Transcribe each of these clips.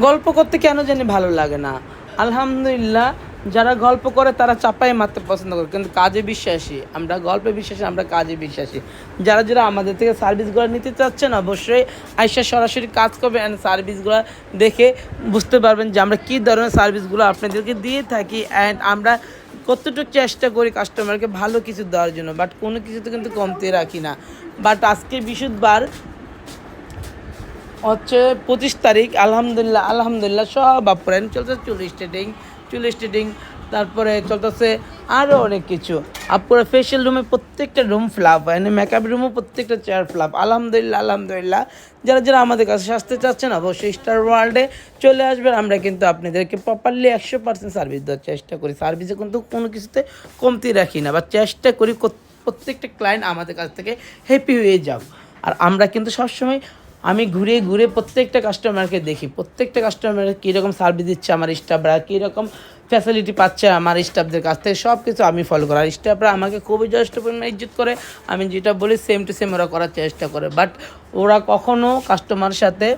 গল্প করতে কেন জানি ভালো লাগে না। আলহামদুলিল্লাহ, যারা গল্প করে তারা চাপাই মারতে পছন্দ করে, কিন্তু কাজে বিশ্বাসী আমরা, গল্পে বিশ্বাসী আমরা, কাজে বিশ্বাসী। যারা যারা আমাদের থেকে সার্ভিসগুলো নিতে চাচ্ছেন অবশ্যই আইসা সরাসরি কাজ করবেন, অ্যান্ড সার্ভিসগুলো দেখে বুঝতে পারবেন যে আমরা কী ধরনের সার্ভিসগুলো আপনাদেরকে দিয়ে থাকি, অ্যান্ড আমরা কতটুকু চেষ্টা করি কাস্টমারকে ভালো কিছু দেওয়ার জন্য, বাট কোনো কিছুতে কিন্তু কমতে রাখি না। বাট আজকে বৃহস্পতিবার হচ্ছে 25 তারিখ, আলহামদুলিল্লাহ সব আপনার চলছে চুল স্ট্রেটিং, তারপরে চলতেছে আরও অনেক কিছু। আপনারা ফেশিয়াল রুমে প্রত্যেকটা রুম ফ্লাপ হয়, মেকআপ রুমও প্রত্যেকটা চেয়ার ফ্লাপ। আলহামদুলিল্লাহ যারা যারা আমাদের কাছে আসতে চাচ্ছেন অবশ্যই স্টার ওয়ার্ল্ডে চলে আসবেন। আমরা কিন্তু আপনাদেরকে প্রপারলি 100% সার্ভিস দেওয়ার চেষ্টা করি। সার্ভিসে কিন্তু কোনো কিছুতে কমতি রাখি না, বা চেষ্টা করি প্রত্যেকটা ক্লায়েন্ট আমাদের কাছ থেকে হ্যাপি হয়ে যাও। আর আমরা কিন্তু সবসময় আমি ঘুরে ঘুরে প্রত্যেকটা কাস্টমারকে দেখি, প্রত্যেকটা কাস্টমার কীরকম সার্ভিস দিচ্ছে আমার স্টাফরা, কীরকম ফ্যাসিলিটি পাচ্ছে আমার স্টাফদের কাছ থেকে, সব কিছু আমি ফলো করি। আর স্টাফরা আমাকে খুবই যথেষ্ট পরিমাণে ইজ্জত করে, আমি যেটা বলি সেম টু সেম ওরা করার চেষ্টা করে। বাট ওরা কখনও কাস্টমার সাথে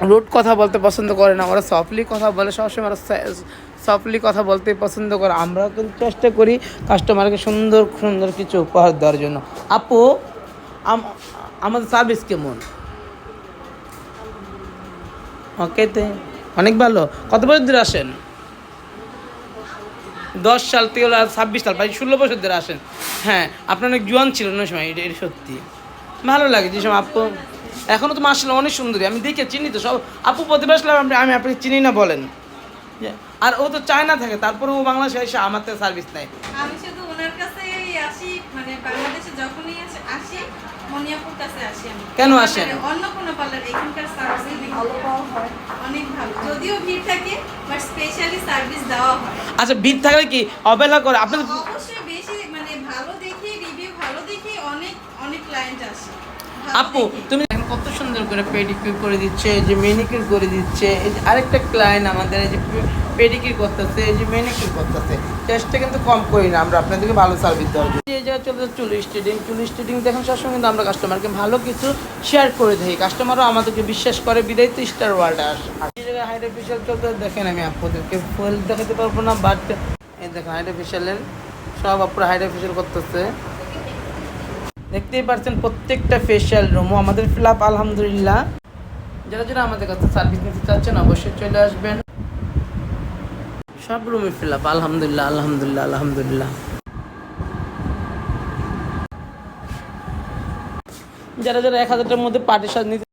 রুড কথা বলতে পছন্দ করে না, ওরা সফটলি কথা বলে, সবসময় ওরা সফটলি কথা বলতে পছন্দ করে। আমরাও কিন্তু চেষ্টা করি কাস্টমারকে সুন্দর সুন্দর কিছু উপহার দেওয়ার জন্য। আপু, আমাদের সার্ভিস কেমন? ওকে, তে অনেক ভালো। কত বছর ধরে আসেন? 10 সাল থেকে 26 সাল, প্রায় 16 বছর ধরে আসেন। হ্যাঁ, আপনার অনেক জোয়ান ছিলেন ওই সময়, এটা সত্যি ভালো লাগে যে সময় আপু। এখনও তো মাশাআল্লাহ অনেক সুন্দরী, আমি দেখে চিনি তো সব। আপু প্রতিবার আসলে আমি আপনাকে চিনি না বলেন। আর ও তো চায়না থাকে, তারপরে ও বাংলাদেশে এসে আমার থেকে সার্ভিস নেয়। আমি শুধু ওনার কাছেই আসি, মানে বাংলাদেশে যখনই আসি মনিয়াপুর কাছে আসি। আমি কেন আসেন? অন্য কোনো পার্লার, এখানকার সার্ভিস ভালো পাওয়া হয়, অনেক ভালো। যদিও ভিড় থাকে বাট স্পেশালি সার্ভিস দেওয়া হয়। আচ্ছা, ভিড় থাকলে কি অবহেলা করে আপনাদের? অবশ্যই বেশি, মানে ভালো দেখি, রিভিউ ভালো দেখি অনেক অনেক ক্লায়েন্ট আসে। আপু তুমি দেখেন কত সুন্দর করে পেডিকিউর করে দিচ্ছে, এই যে ম্যানিকিউর করে দিচ্ছে। এই যে আরেকটা ক্লায়েন্ট আমাদের এই যে পেডিকিউর করতেছে, এই যে ম্যানিকিউর করতেছে। চেষ্টা কিন্তু কম করি না আমরা আপনাদেরকে ভালো সার্ভিস দেওয়ার জন্য। এই জায়গায় চলছে চুল স্ট্রেটিং দেখেন, সবসময় কিন্তু আমরা কাস্টমারকে ভালো কিছু শেয়ার করে দিই। কাস্টমারও আমাদেরকে বিশ্বাস করে, বিদায় তো স্টার ওয়ার্ল্ডে আসে। এই জায়গায় হাইড্রা ফেশিয়াল চলতে দেখেন, আমি আপনাদেরকে ফুল দেখাতে পারবো না, বাট এই দেখেন হাইড্রা ফেশিয়ালের সব আপনারা হাইড্রা ফেশিয়াল করতেছে। দেখতেই পাচ্ছেন প্রত্যেকটা ফেশিয়াল রুমও আমাদের ফিল-আপ। আলহামদুলিল্লাহ, যারা যারা আমাদের কাছে সার্ভিস নিতে চাচ্ছেন অবশ্যই চলে আসবেন। সব রুমে ফিল-আপ আলহামদুলিল্লাহ। যারা যারা 1000টার মধ্যে পার্টি সাজ নিতে